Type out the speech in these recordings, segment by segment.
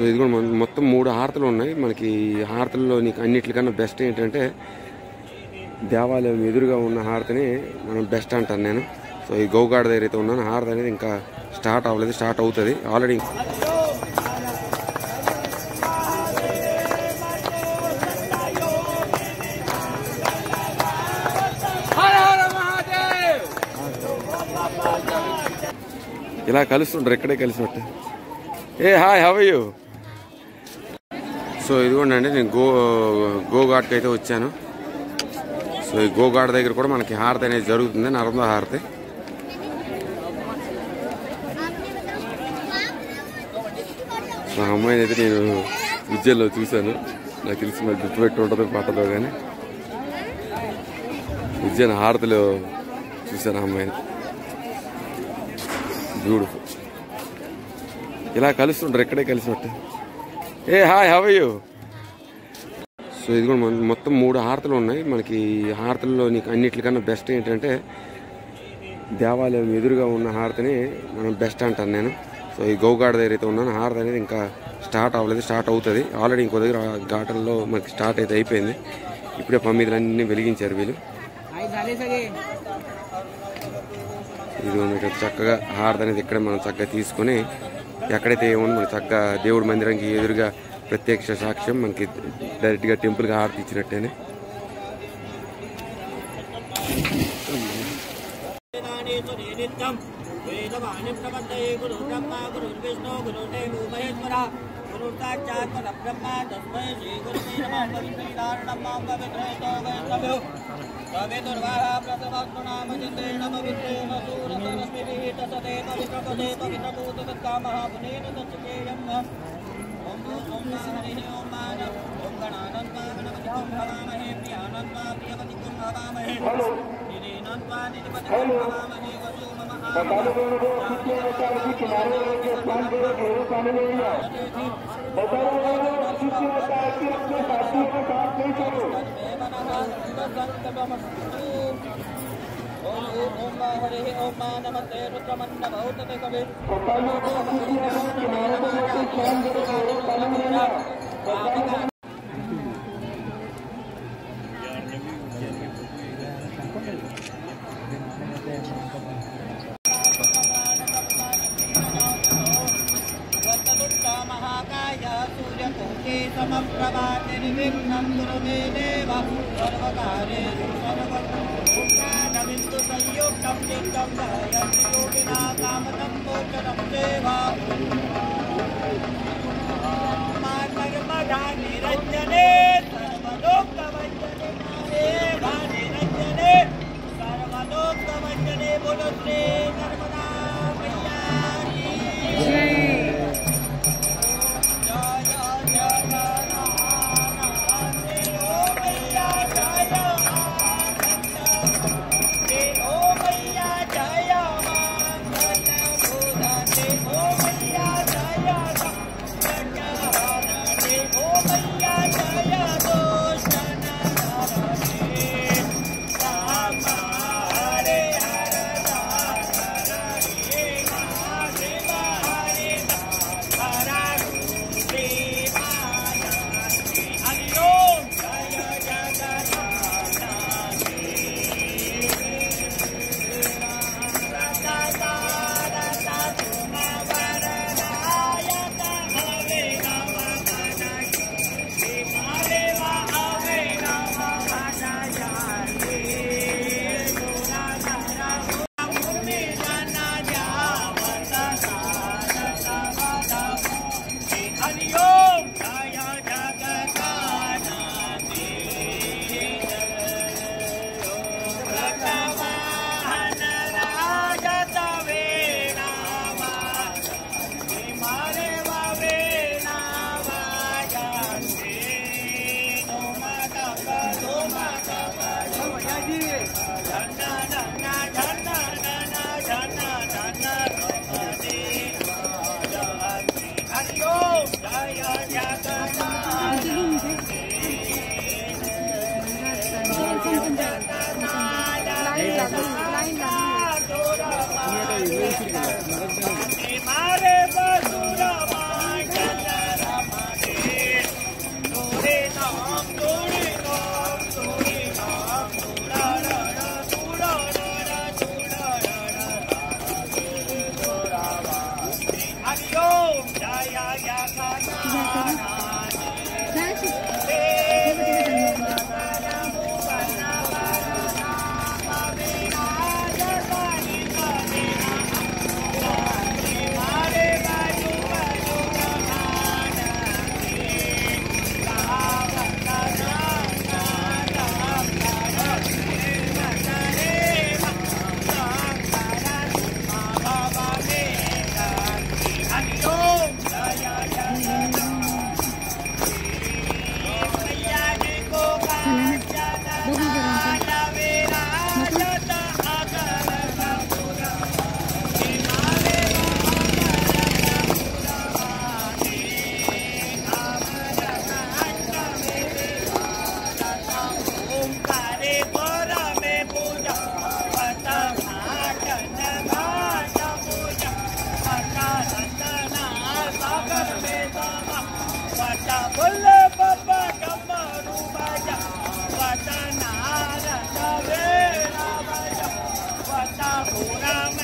So ఇది కూడా మొత్తం 3 హారతులు ఉన్నాయి మనకి. హారతుల్లో నీకు అన్నిటికన్నా బెస్ట్ ఏంటంటే దేవాలయం ఎదురుగా ఉన్న హారతిని మనం బెస్ట్ అంటాను నేను. సో ఈ గోగాడ దగ్గర అయితే ఉన్నాను. హారతి అనేది ఇంకా స్టార్ట్ అవ్వలేదు, స్టార్ట్ అవుతుంది ఆల్రెడీ. ఇలా కలుస్తుంటారు, ఎక్కడే కలిసినట్టు. ఏ hi, how are you? So ఇదిగోండి అండి, నేను గోఘాట్కి అయితే వచ్చాను. సో ఈ గోఘాట్ దగ్గర కూడా మనకి హారతి అనేది జరుగుతుంది, నర్మదా హారతి. సో అమ్మాయిని అయితే నేను విద్యలో చూశాను, నాకు తెలిసి మరి గుర్తుపెట్టి ఉంటుందో పట్టదో కానీ విద్యను హారతిలో చూశాను అమ్మాయిని. బ్యూటిఫుల్. ఇలా కలుస్తుంటారు, ఎక్కడే కలిసినట్టు. ఏ hi, how are you? So ఇది కూడా మొత్తం 3 హారతులు ఉన్నాయి మనకి. హారతుల్లో నీకు అన్నిటికన్నా బెస్ట్ ఏంటంటే దేవాలయం ఎదురుగా ఉన్న హారతిని మనం బెస్ట్ అంటాను నేను. సో ఈ గోగాడ దగ్గర అయితే ఉన్నాను. హారతి అనేది ఇంకా స్టార్ట్ అవ్వలేదు, స్టార్ట్ అవుతుంది ఆల్రెడీ. ఇంకో దగ్గర ఘాటల్లో మనకి స్టార్ట్ అయితే అయిపోయింది. ఇప్పుడే పమ్మిదలన్నీ వెలిగించారు వీళ్ళు. ఇది మనకి చక్కగా హారతి అనేది ఇక్కడే మనం చక్కగా తీసుకొని ఎక్కడైతే ఏముంది మన చక్కగా దేవుడి మందిరానికి ఎదురుగా ప్రత్యక్ష సాక్ష్యం మనకి డైరెక్ట్గా టెంపుల్గా హారతి ఇచ్చినట్టేనే.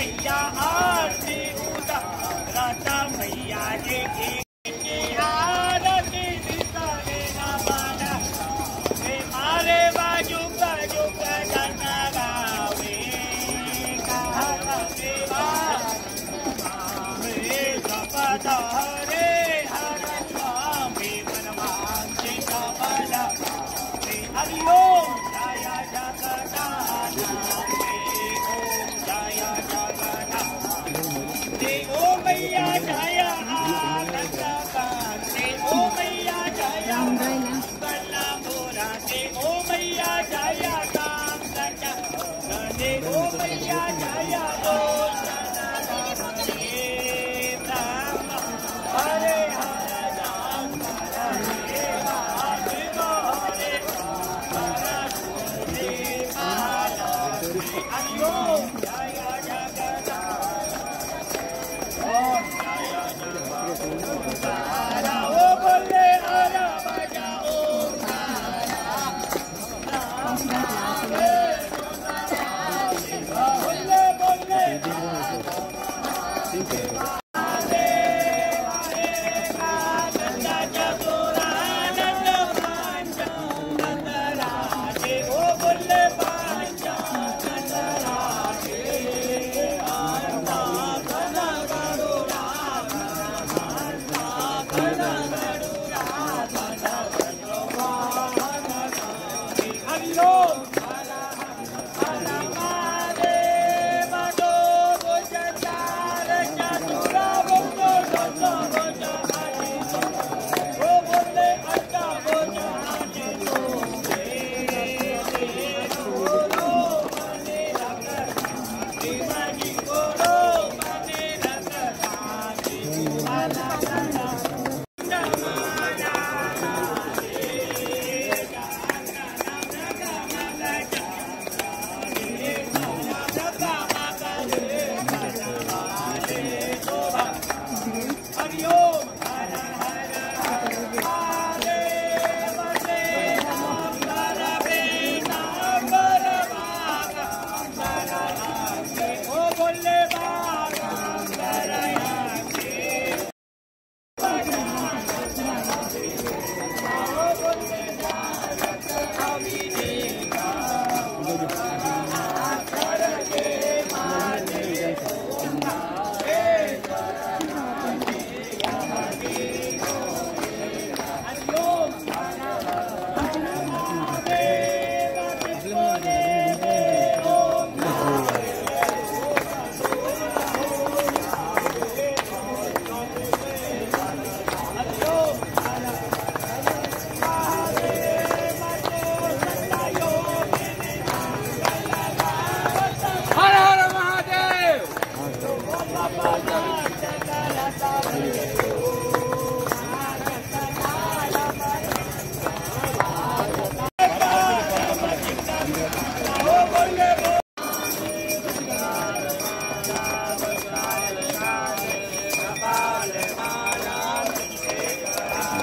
मैया आरती उतारता मैया जी की आरती दिसावे ना बाला रे मारे बाजू बाजू का गाना गावे कहा देवा रे सपदा रे हर स्वामी मनमांचे कमला रे हरिओ जया जगन्नाथ ओ मैया जया ओ मैया जया बल्ला मोरा दे ओ मैया जया काम सचा दे ओ मैया जया ओ हरे हरे राम हरे हरे हरिओ जया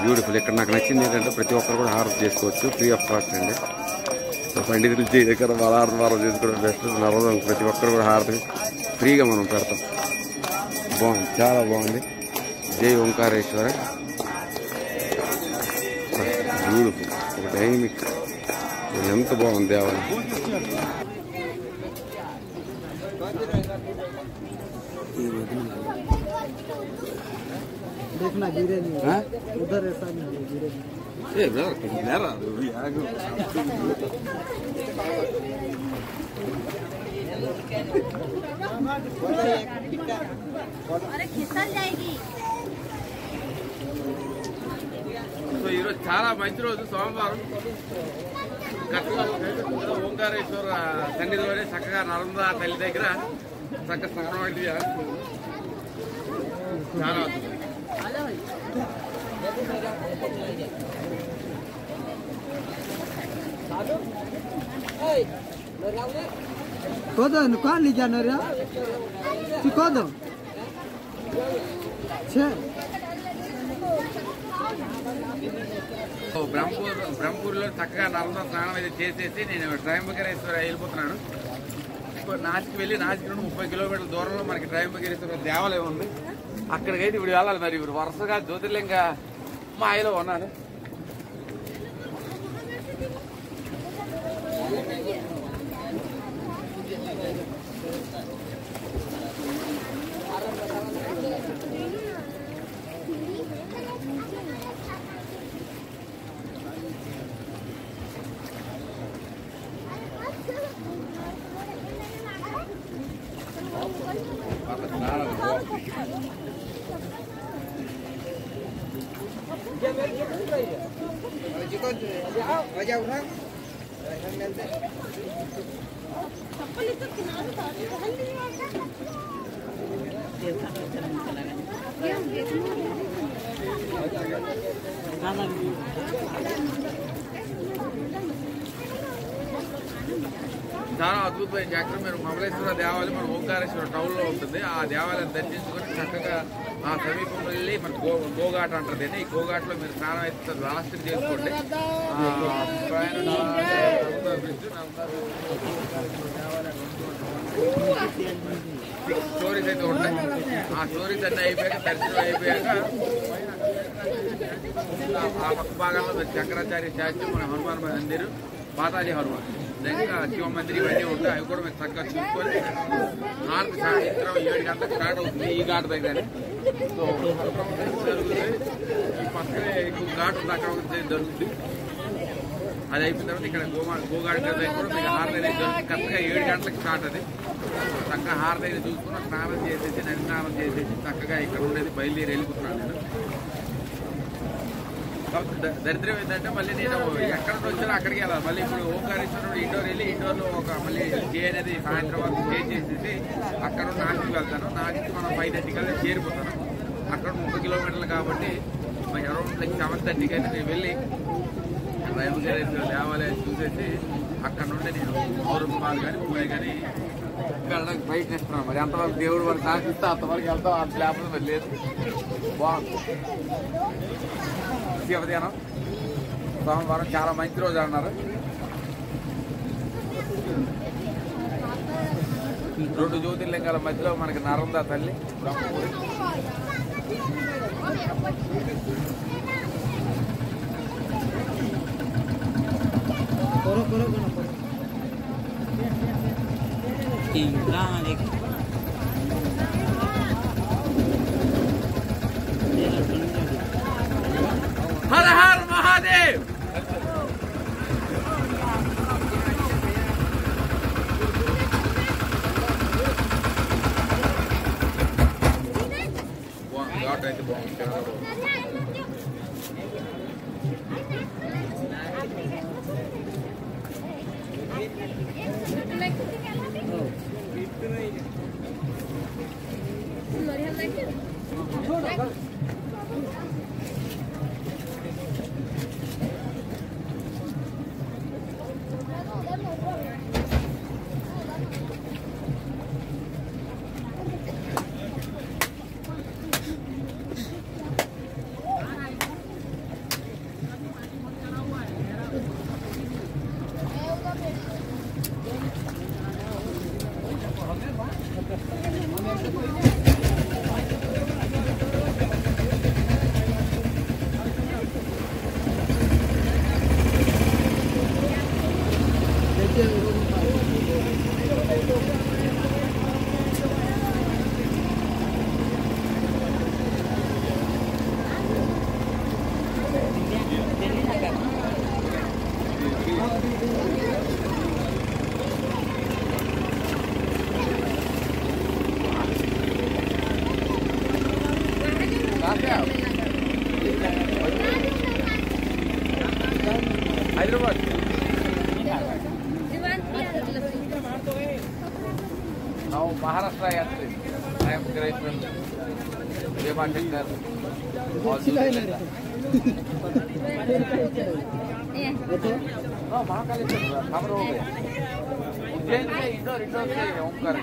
బ్యూటిఫుల్. ఇక్కడ నాకు నచ్చింది ఏంటంటే ప్రతి ఒక్కరు కూడా హారతి చేసుకోవచ్చు, ఫ్రీ ఆఫ్ కాస్ట్ అండి. సో పండితులు ఇక్కడ హారతి వారం చేసుకోవడం బెస్ట్. నవరం ప్రతి ఒక్కరు కూడా హారతి ఫ్రీగా మనం పెడతాం. బాగుంది, చాలా బాగుంది. జై ఓంకారేశ్వర. బ్యూటిఫుల్. ఒక డైనమిక్, ఎంత బాగుంది దేవాలయం. देखना गिरे नहीं, उधर ऐसा नहीं गिरे अरे खिसल जाएगी. సో ఈరోజు చాలా మంచి రోజు, సోమవారం. ఓంకారేశ్వర సన్నిధిలోనే చక్కగా నర్మదా తల్లి దగ్గర చక్కగా స్నానం వంటి చాలా कौन कौन ले जाना रे तू कौन छे బ్రహ్మపూర్లో చక్కగా నర్మదా స్నానం అయితే చేసేసి నేను ట్రయంబకేశ్వర వెళ్ళిపోతున్నాను. నాసిక్ వెళ్ళి నాసిక్ నుండి 30 కిలోమీటర్ల దూరంలో మనకి త్రయంబకేశ్వర దేవాలయం ఉంది. అక్కడికైతే ఇప్పుడు వెళ్ళాలి. మరి ఇప్పుడు వరుసగా జ్యోతిర్లింగ మాయలో ఉన్నాను. చాలా అద్భుతమైన జాగ్రత్త. మీరు మమలేశ్వర దేవాలయం మన ఓంకారేశ్వర టౌన్ లో ఉంటుంది. ఆ దేవాలయం దర్శించుకొని చక్కగా ఆ సమీపంలో వెళ్ళి మన గోఘాట్ అంటారు. ఈ గోఘాట్ లో మీరు స్నానం అయితే లాస్ట్ చేసుకోండి. స్టోరీస్ అయితే ఉంటాయి. ఆ స్టోరీస్ అన్నీ అయిపోయాక దర్శనం అయిపోయాక ఆ పక్క భాగంలో శంకరాచార్య శాస్త్రి, మన హనుమాన్ మందిర్, పాతాజీ హనుమాన్, ఇంకా శివ మందిర్ ఇవన్నీ ఉంటాయి. అవి కూడా మీరు చక్కగా చూసుకొని నార్త్ సాయంత్రం 7 గంటలకు స్టార్ట్ అవుతుంది ఈ ఘాట్ దగ్గర. సో జరుగుతుంది. ఈ పక్కనే ఇంకొక ఘాట్ ఉంది, అక్కడ ఒకటి జరుగుతుంది. అది అయిపోయిన తర్వాత ఇక్కడ గోఘాట్ దగ్గర కూడా మీకు హారతి అనేది జరుగుతుంది. కరెక్ట్గా 7 గంటలకు స్టార్ట్. అది చక్కగా హారతి అయితే చూసుకుని స్నానం చేసేసి నది స్నానం చేసేసి చక్కగా ఇక్కడ ఉండేది బయలుదేరి వెళ్ళిపోతున్నాను నేను. కాబట్టి దరిద్రం ఏంటంటే మళ్ళీ నేను ఎక్కడ వచ్చినా అక్కడికి వెళ్ళాలి. మళ్ళీ ఇప్పుడు ఓంకారేశ్వరుడు ఇండోర్ వెళ్ళి ఇండోర్లో ఒక మళ్ళీ స్టే అనేది సాయంత్రం వరకు స్టే చేసేసి అక్కడ నాసిక్ వెళ్తాను. నాసిక్ మనం 5:30 కల్లా చేరిపోతాను. అక్కడ 30 కిలోమీటర్లు కాబట్టి అరౌండ్ 7:30కి అయితే నేను వెళ్ళి త్రయంబకేశ్వర దేవాలయం చూసేసి అక్కడ నుండి నేను ఔరంగాబాద్ కానీ పూణే కానీ వెళ్ళడానికి ప్రయత్నిస్తున్నాను. మరి ఎంతవరకు దేవుడు వరకు ఆశిస్తే అంతవరకు వెళ్తాం. అంత లేకపోతే మరి లేదు. బాగుంది. శివదినం సోమవారం చాలా మంచి రోజు అన్నారు. 2 జ్యోతిర్లింగాల మధ్యలో మనకి నర్మదా తల్లి, బ్రహ్మపురి. హర హర మహాదేవ్. ఘాట్ అయితే బాగుంది. హైదరాబాద్ ನಾವು ಮಹಾರಾಷ್ಟ್ರ ಯಾತ್ರೆ महाकालेश्वर खबर हो गए उज्जैन से इंडोर से ओंकार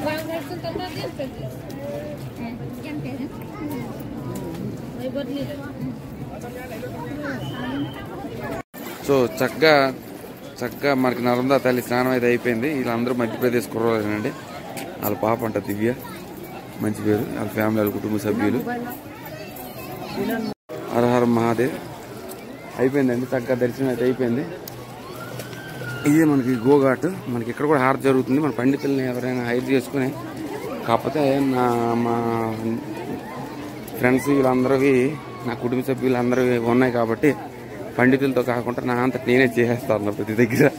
Vamos a ver si so చక్కగా మనకి నర్మదా తల్లి స్నానం అయితే అయిపోయింది. వీళ్ళందరూ మధ్యప్రదేశ్ కుర్రోలేనండి. వాళ్ళ పాప అంట దివ్య, మంచి పేరు. వాళ్ళ ఫ్యామిలీ, వాళ్ళ కుటుంబ సభ్యులు. హర హర మహాదేవ్. అయిపోయిందండి, చక్కగా దర్శనం అయితే అయిపోయింది. ఇదే మనకి గోఘాట్. మనకి ఇక్కడ కూడా హారతి జరుగుతుంది. మన పండితుల్ని ఎవరైనా హైర్ చేసుకుని, కాకపోతే మా ఫ్రెండ్స్ వీళ్ళందరివి, నా కుటుంబ సభ్యులందరూ ఉన్నాయి కాబట్టి పండితులతో కాకుండా నా అంత నేనే చేసేస్తాను. ప్రతి దగ్గర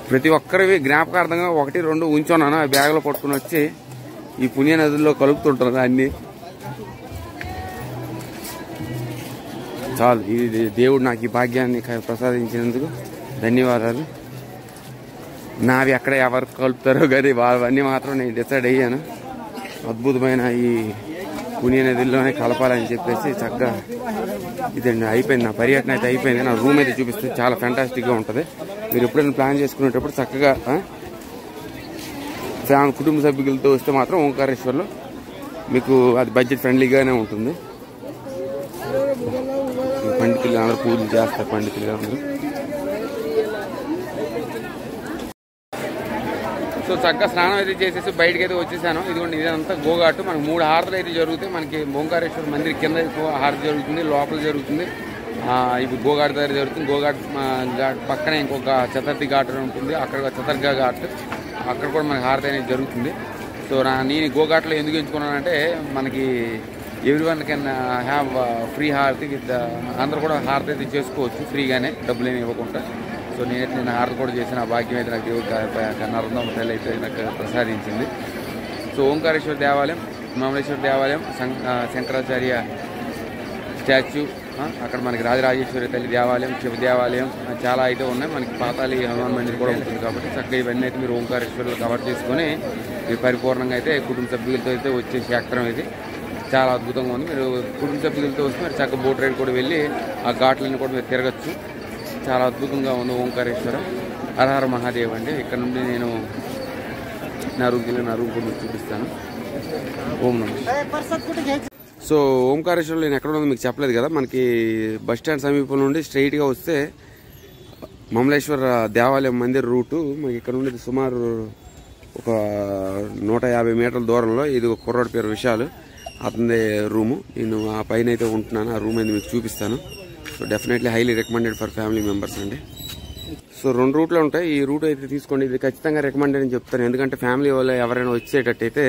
ప్రతి ఒక్కరివి జ్ఞాపకార్థంగా 1-2 ఉంచున్నాను. ఆ బ్యాగ్లో పట్టుకుని వచ్చి ఈ పుణ్య నదుల్లో కలుపుతుంటాను అన్ని. చాలు, ఇది దేవుడు నాకు ఈ భాగ్యాన్ని ప్రసాదించినందుకు ధన్యవాదాలు. నావి ఎక్కడ ఎవరు కలుపుతారో కానీ అవన్నీ మాత్రం నేను డిసైడ్ అయ్యాను. అద్భుతమైన ఈ పుణ్య నదిలోనే కలపాలని చెప్పేసి చక్కగా ఇదండి అయిపోయింది. నా పర్యటన అయితే అయిపోయింది. నా రూమ్ అయితే చూపిస్తే చాలా ఫ్యాంటాస్టిక్గా ఉంటుంది. మీరు ఎప్పుడైనా ప్లాన్ చేసుకునేటప్పుడు చక్కగా కుటుంబ సభ్యులతో వస్తే మాత్రం ఓంకారేశ్వర్లో మీకు అది బడ్జెట్ ఫ్రెండ్లీగానే ఉంటుంది. పండితులు అందరూ పూజలు చేస్తారు. పండితులు అందరూ సో చక్కగా స్నానం అయితే చేసేసి బయటకి అయితే వచ్చేసాను. ఇదిగోండి, ఇదంతా గోఘాట్. మనకి 3 హారతులు అయితే జరుగుతాయి. మనకి ఓంకారేశ్వర మందిర్ కింద హారతి జరుగుతుంది, లోపల జరుగుతుంది. ఇప్పుడు గోఘాట్ దగ్గర జరుగుతుంది. గోఘాట్ పక్కనే ఇంకొక చతుర్థి ఘాట్ ఉంటుంది. అక్కడ చతుర్గా ఘాట్, అక్కడ కూడా మనకి హారతి అనేది జరుగుతుంది. సో నేను గోఘాట్లో ఎందుకు ఎంచుకున్నానంటే, మనకి ఎవ్రీవన్ కెన్ హ్యావ్ ఫ్రీ హారతి విత్, అందరూ కూడా హారతి అయితే చేసుకోవచ్చు ఫ్రీగానే, డబ్బులు ఏమి ఇవ్వకుండా. సో నేను హారతి కూడా చేసిన ఆ భాగ్యం అయితే నాకు దేవుడు నర్మదా తల్లి అయితే నాకు ప్రసాదించింది. సో ఓంకారేశ్వర దేవాలయం, మమలేశ్వర దేవాలయం, శంకరాచార్య స్టాచ్యూ, అక్కడ మనకి రాజరాజేశ్వరి తల్లి దేవాలయం, శివ దేవాలయం చాలా అయితే ఉన్నాయి. మనకి పాతాళి హనుమాన్ మందిర్ కూడా ఉంటుంది. కాబట్టి చక్కగా ఇవన్నీ అయితే మీరు ఓంకారేశ్వర్లో కవర్ చేసుకొని మీరు పరిపూర్ణంగా అయితే కుటుంబ సభ్యులతో అయితే వచ్చే క్షేత్రం ఇది చాలా అద్భుతంగా ఉంది. మీరు కుటుంబ సభ్యులతో వస్తే మీరు చక్కగా బోట్ రైడ్ కూడా వెళ్ళి ఆ ఘాట్లను కూడా మీరు తిరగచ్చు. చాలా అద్భుతంగా ఉంది ఓంకారేశ్వర. హర హర మహాదేవ్ అండి. ఇక్కడ నుండి నేను నా రూమ్ కూడా చూపిస్తాను. ఓం నమః. సో ఓంకారేశ్వర్లో నేను ఎక్కడ ఉన్నదో మీకు చెప్పలేదు కదా. మనకి బస్ స్టాండ్ సమీపం నుండి స్ట్రైట్గా వస్తే మమలేశ్వర దేవాలయం మందిర్ రూటు మనకి ఇక్కడ నుండి సుమారు ఒక 150 మీటర్ల దూరంలో. ఇది ఒక కుర్రాడు పేరు విశాల్, అతని రూము. నేను ఆ పైన అయితే ఉంటున్నాను. ఆ రూమ్ అయితే మీకు చూపిస్తాను. So definitely highly recommended for family members అండి. సో 2 రూట్లు ఉంటాయి. ఈ రూట్ అయితే తీసుకోండి. ఇది ఖచ్చితంగా రికమెండెడ్ అని చెప్తాను. ఎందుకంటే ఫ్యామిలీ వాళ్ళు ఎవరైనా వచ్చేటట్టయితే,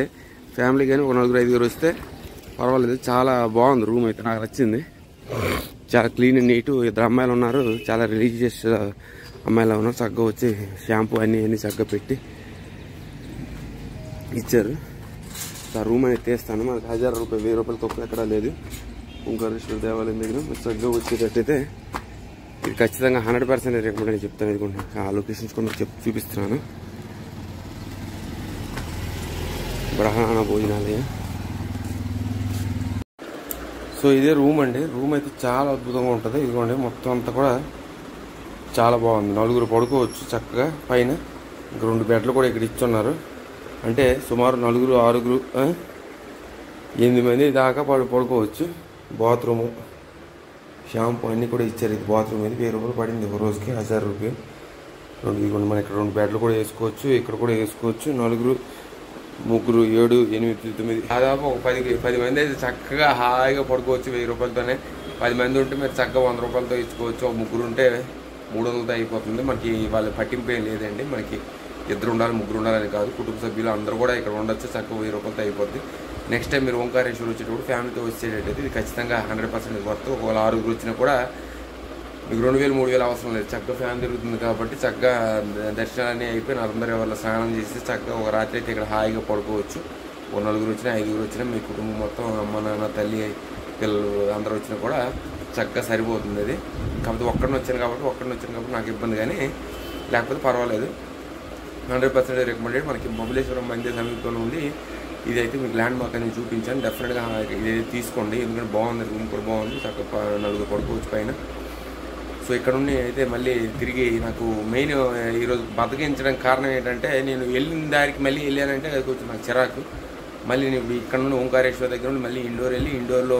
ఫ్యామిలీ కానీ ఒక 4-5 వస్తే పర్వాలేదు. చాలా బాగుంది రూమ్ అయితే, నాకు నచ్చింది. చాలా క్లీన్ అండ్ నీట్. 2 అమ్మాయిలు ఉన్నారు, చాలా రిలీజియస్ అమ్మాయిలు ఉన్నారు. చక్కగా వచ్చి షాంపూ అన్నీ చక్కగా పెట్టి ఇచ్చారు. ఆ రూమ్ అయితే తీస్తాను. మనకు 1000 రూపాయలు 1000 రూపాయలు తక్కువ ఎక్కడా లేదు. ఓంకారేశ్వర దేవాలయం దగ్గర చక్కగా వచ్చేటట్టయితే ఇది ఖచ్చితంగా 100% రికమెండ్ అని చెప్తాను. ఇదిగోండి ఆ లొకేషన్స్ కూడా చూపిస్తున్నాను. బ్రహ్మాండ భోజనాలయం. సో ఇదే రూమ్ అండి. రూమ్ అయితే చాలా అద్భుతంగా ఉంటుంది. ఇదిగోండి మొత్తం అంతా కూడా చాలా బాగుంది. 4 పడుకోవచ్చు చక్కగా. పైన 2 బెడ్లు కూడా ఇక్కడ ఇచ్చున్నారు. అంటే సుమారు 4, 6, 8 మంది దాకా పడుకోవచ్చు. బాత్రూము, షాంపూ అన్నీ కూడా ఇచ్చారు. ఇది బాత్రూమ్ ఇది 1000 రూపాయలు పడింది ఒక రోజుకి, 1000 రూపాయలు. ఇదిగోండి మనం ఇక్కడ 2 బెడ్లు కూడా వేసుకోవచ్చు. ఇక్కడ కూడా వేసుకోవచ్చు. 4, 3, 7, 8, 9 దాదాపు ఒక 10 మంది అయితే చక్కగా హాయిగా పడుకోవచ్చు 1000 రూపాయలతోనే. 10 మంది ఉంటే మీరు చక్కగా 100 రూపాయలతో ఇచ్చుకోవచ్చు. 3 ఉంటే 300తో అయిపోతుంది. మనకి వాళ్ళ పట్టింపు ఏం లేదండి. మనకి 2 ఉండాలి 3 ఉండాలని కాదు. కుటుంబ సభ్యులు అందరూ కూడా ఇక్కడ ఉండొచ్చు. చక్కగా 1000 రూపాయలతో అయిపోద్ది. నెక్స్ట్ టైం మీరు ఓంకారేశ్వర్ వచ్చేటప్పుడు ఫ్యామిలీతో వచ్చేటట్టయితే ఇది ఖచ్చితంగా 100% వర్త్. ఒకవేళ 6 వచ్చినా కూడా మీకు 2000, 3000 అవసరం లేదు. చక్కగా ఫ్యామిలీ తిరుగుతుంది కాబట్టి చక్కగా దర్శనాలన్నీ అయిపోయి అందరూ వాళ్ళ స్నానం చేసి చక్కగా ఒక రాత్రి అయితే ఇక్కడ హాయిగా పడుకోవచ్చు. ఒక 4 వచ్చినా 5 వచ్చినా మీ కుటుంబం మొత్తం అమ్మ నాన్న తల్లి పిల్లలు అందరూ వచ్చినా కూడా చక్కగా సరిపోతుంది. అది కాకపోతే ఒక్కడిని వచ్చాను కాబట్టి నాకు ఇబ్బంది, కానీ లేకపోతే పర్వాలేదు. 100% రికమెండెడ్. మనకి మమలేశ్వరం మందిర్ సమీపంలో ఉండి ఇదైతే మీకు ల్యాండ్ మార్క్ అనేది చూపించాను. డెఫినెట్గా ఇదైతే తీసుకోండి. ఎందుకంటే బాగుంది, రూమ్ కూడా బాగుంది. చక్కగా 4 పడుకోవచ్చు పైన. సో ఇక్కడ నుండి అయితే మళ్ళీ తిరిగి నాకు మెయిన్ ఈరోజు బతికించడానికి కారణం ఏంటంటే, నేను వెళ్ళిన దారికి మళ్ళీ వెళ్ళానంటే అది కొంచెం నాకు చిరాకు. మళ్ళీ ఇక్కడ నుండి ఓంకారేశ్వర దగ్గర నుండి మళ్ళీ ఇండోర్ వెళ్ళి ఇండోర్లో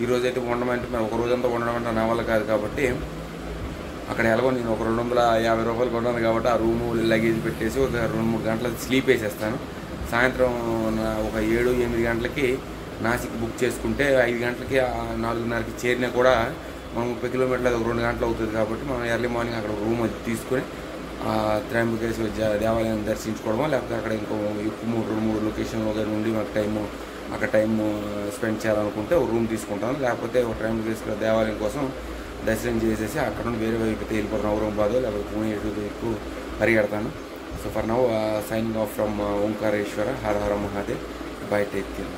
ఈరోజైతే ఉండమంటే మరి ఒక రోజంతా ఉండడం అంటే నా వల్ల కాదు కాబట్టి అక్కడ ఎలాగో నేను ఒక 250 రూపాయలు కొన్నాను కాబట్టి ఆ రూము లగేజ్ పెట్టేసి ఒక 2-3 గంటల స్లీప్ వేసేస్తాను. సాయంత్రం ఒక 7-8 గంటలకి నాసిక్ బుక్ చేసుకుంటే 5 గంటలకి 4:30కి చేరినా కూడా మనం 30 కిలోమీటర్లు అది ఒక 2 గంటలు అవుతుంది కాబట్టి మనం ఎర్లీ మార్నింగ్ అక్కడ రూమ్ తీసుకొని త్రయంబకేశ్వర దేవాలయం దర్శించుకోవడమో లేకపోతే అక్కడ ఇంకో 2-3 లొకేషన్లో నుండి మాకు అక్కడ టైం స్పెండ్ చేయాలనుకుంటే ఒక రూమ్ తీసుకుంటాను. లేకపోతే ఒక త్రయంబకేశ్వర దేవాలయం కోసం దర్శనం చేసేసి అక్కడ నుండి వేరే వైపు వెళ్ళిపోతాను, ఔరంగాబాద్ లేకపోతే పూణే ఎక్కువ పరిగెడతాను. So for now signing off from Omkareshwar. Hara Hara Mahadev. Bye, take care.